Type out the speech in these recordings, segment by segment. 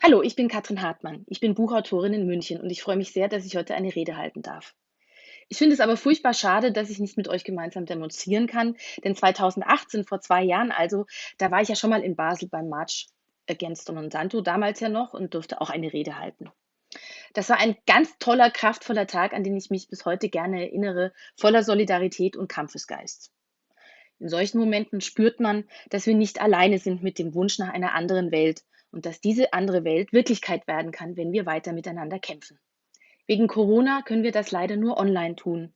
Hallo, ich bin Katrin Hartmann. Ich bin Buchautorin in München und ich freue mich sehr, dass ich heute eine Rede halten darf. Ich finde es aber furchtbar schade, dass ich nicht mit euch gemeinsam demonstrieren kann, denn 2018, vor 2 Jahren also, da war ich ja schon mal in Basel beim March Against Monsanto, damals ja noch, und durfte auch eine Rede halten. Das war ein ganz toller, kraftvoller Tag, an den ich mich bis heute gerne erinnere, voller Solidarität und Kampfesgeist. In solchen Momenten spürt man, dass wir nicht alleine sind mit dem Wunsch nach einer anderen Welt und dass diese andere Welt Wirklichkeit werden kann, wenn wir weiter miteinander kämpfen. Wegen Corona können wir das leider nur online tun.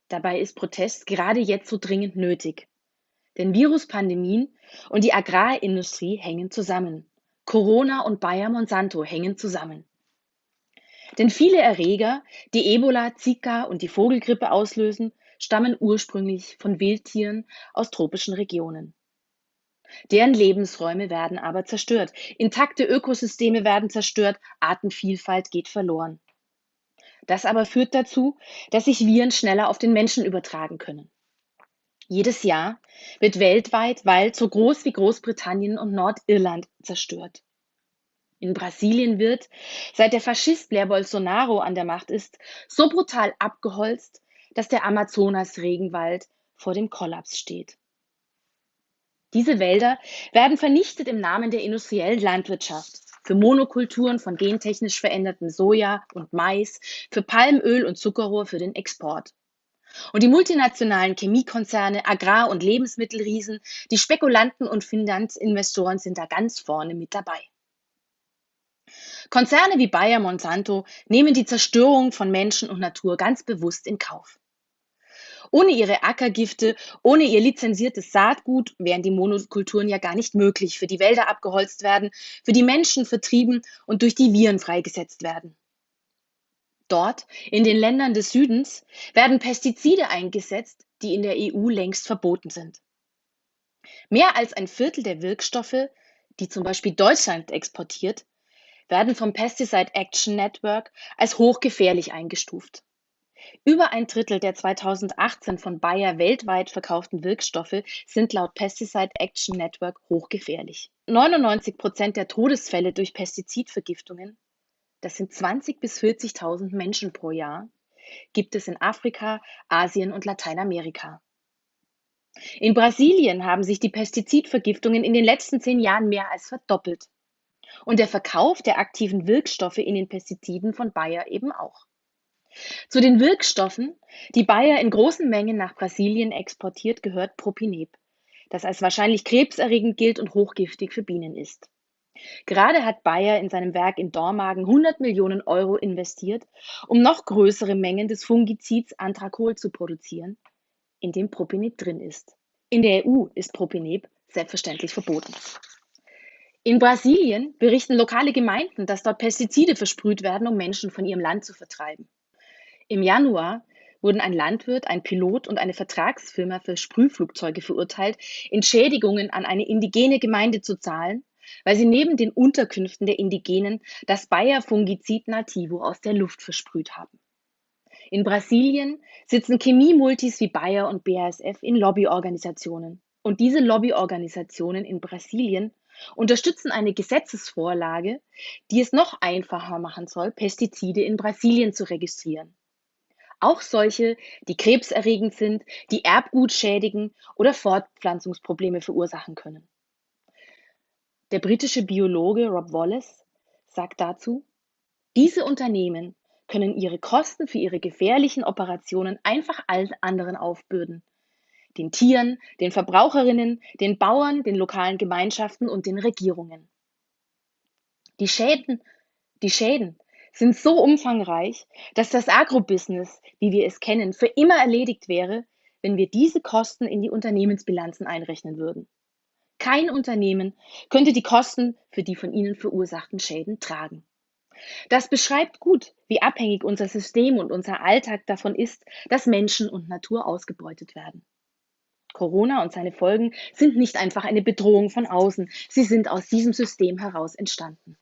Dabei ist Protest gerade jetzt so dringend nötig. Denn Viruspandemien und die Agrarindustrie hängen zusammen. Corona und Bayer Monsanto hängen zusammen. Denn viele Erreger, die Ebola, Zika und die Vogelgrippe auslösen, stammen ursprünglich von Wildtieren aus tropischen Regionen. Deren Lebensräume werden aber zerstört. Intakte Ökosysteme werden zerstört, Artenvielfalt geht verloren. Das aber führt dazu, dass sich Viren schneller auf den Menschen übertragen können. Jedes Jahr wird weltweit Wald so groß wie Großbritannien und Nordirland zerstört. In Brasilien wird, seit der Faschist Jair Bolsonaro an der Macht ist, so brutal abgeholzt, dass der Amazonas-Regenwald vor dem Kollaps steht. Diese Wälder werden vernichtet im Namen der industriellen Landwirtschaft, für Monokulturen von gentechnisch verändertem Soja und Mais, für Palmöl und Zuckerrohr für den Export. Und die multinationalen Chemiekonzerne, Agrar- und Lebensmittelriesen, die Spekulanten und Finanzinvestoren sind da ganz vorne mit dabei. Konzerne wie Bayer Monsanto nehmen die Zerstörung von Menschen und Natur ganz bewusst in Kauf. Ohne ihre Ackergifte, ohne ihr lizenziertes Saatgut wären die Monokulturen ja gar nicht möglich, für die Wälder abgeholzt werden, für die Menschen vertrieben und durch die Viren freigesetzt werden. Dort, in den Ländern des Südens, werden Pestizide eingesetzt, die in der EU längst verboten sind. Mehr als ein Viertel der Wirkstoffe, die zum Beispiel Deutschland exportiert, werden vom Pesticide Action Network als hochgefährlich eingestuft. Über ein Drittel der 2018 von Bayer weltweit verkauften Wirkstoffe sind laut Pesticide Action Network hochgefährlich. 99% der Todesfälle durch Pestizidvergiftungen, das sind 20.000 bis 40.000 Menschen pro Jahr, gibt es in Afrika, Asien und Lateinamerika. In Brasilien haben sich die Pestizidvergiftungen in den letzten 10 Jahren mehr als verdoppelt. Und der Verkauf der aktiven Wirkstoffe in den Pestiziden von Bayer eben auch. Zu den Wirkstoffen, die Bayer in großen Mengen nach Brasilien exportiert, gehört Propineb, das als wahrscheinlich krebserregend gilt und hochgiftig für Bienen ist. Gerade hat Bayer in seinem Werk in Dormagen 100 Millionen Euro investiert, um noch größere Mengen des Fungizids Anthracol zu produzieren, in dem Propineb drin ist. In der EU ist Propineb selbstverständlich verboten. In Brasilien berichten lokale Gemeinden, dass dort Pestizide versprüht werden, um Menschen von ihrem Land zu vertreiben. Im Januar wurden ein Landwirt, ein Pilot und eine Vertragsfirma für Sprühflugzeuge verurteilt, Entschädigungen an eine indigene Gemeinde zu zahlen, weil sie neben den Unterkünften der Indigenen das Bayer-Fungizid Nativo aus der Luft versprüht haben. In Brasilien sitzen Chemiemultis wie Bayer und BASF in Lobbyorganisationen. Und diese Lobbyorganisationen in Brasilien unterstützen eine Gesetzesvorlage, die es noch einfacher machen soll, Pestizide in Brasilien zu registrieren. Auch solche, die krebserregend sind, die Erbgut schädigen oder Fortpflanzungsprobleme verursachen können. Der britische Biologe Rob Wallace sagt dazu, diese Unternehmen können ihre Kosten für ihre gefährlichen Operationen einfach allen anderen aufbürden. Den Tieren, den Verbraucherinnen, den Bauern, den lokalen Gemeinschaften und den Regierungen. Die Schäden, die Schäden sind so umfangreich, dass das Agrobusiness, wie wir es kennen, für immer erledigt wäre, wenn wir diese Kosten in die Unternehmensbilanzen einrechnen würden. Kein Unternehmen könnte die Kosten für die von ihnen verursachten Schäden tragen. Das beschreibt gut, wie abhängig unser System und unser Alltag davon ist, dass Menschen und Natur ausgebeutet werden. Corona und seine Folgen sind nicht einfach eine Bedrohung von außen, sie sind aus diesem System heraus entstanden.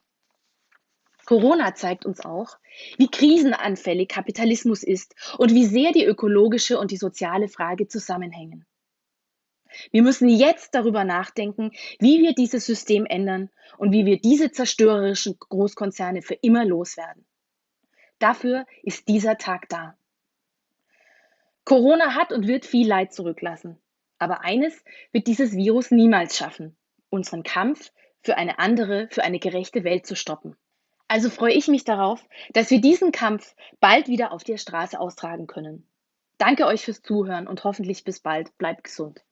Corona zeigt uns auch, wie krisenanfällig Kapitalismus ist und wie sehr die ökologische und die soziale Frage zusammenhängen. Wir müssen jetzt darüber nachdenken, wie wir dieses System ändern und wie wir diese zerstörerischen Großkonzerne für immer loswerden. Dafür ist dieser Tag da. Corona hat und wird viel Leid zurücklassen. Aber eines wird dieses Virus niemals schaffen: unseren Kampf für eine andere, für eine gerechte Welt zu stoppen. Also freue ich mich darauf, dass wir diesen Kampf bald wieder auf der Straße austragen können. Danke euch fürs Zuhören und hoffentlich bis bald. Bleibt gesund.